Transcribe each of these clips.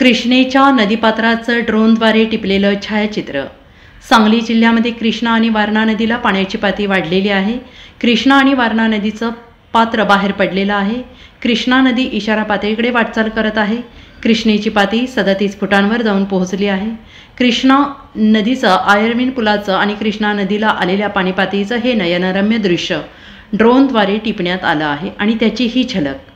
कृष्णेच्या नदीपात्राचं ड्रोनद्वारे टिपलेलं छायाचित्र। सांगली जिल्ह्यामध्ये कृष्णा आणि वारणा नदीला पाण्याची पातळी वाढलेली आहे। कृष्णा आणि वारणा नदीचं पात्र बाहेर पडलेलं आहे। कृष्णा नदी इशारा पातळीकडे वाटचाल करत आहे। कृष्णेची पातळी 37 फुटांवर जाऊन पोहोचली आहे। कृष्णा नदीचं आयर्विन पुलाचं आणि कृष्णा नदीला आलेल्या पाणी पातळीचं हे नयनरम्य दृश्य ड्रोनद्वारे टिपण्यात आलं आहे आणि त्याची ही झलक।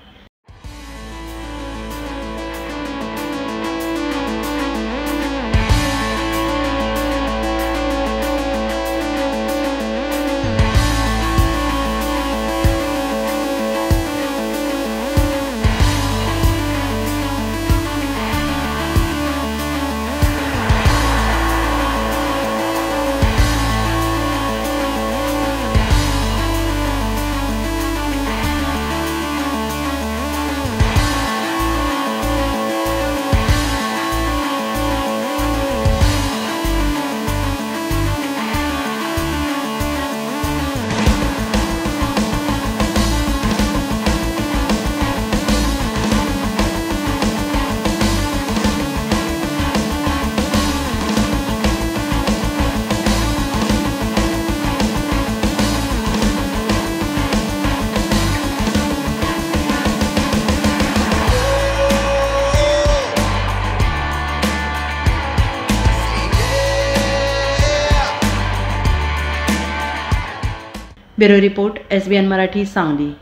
Bureau report SBN Marathi Sangli.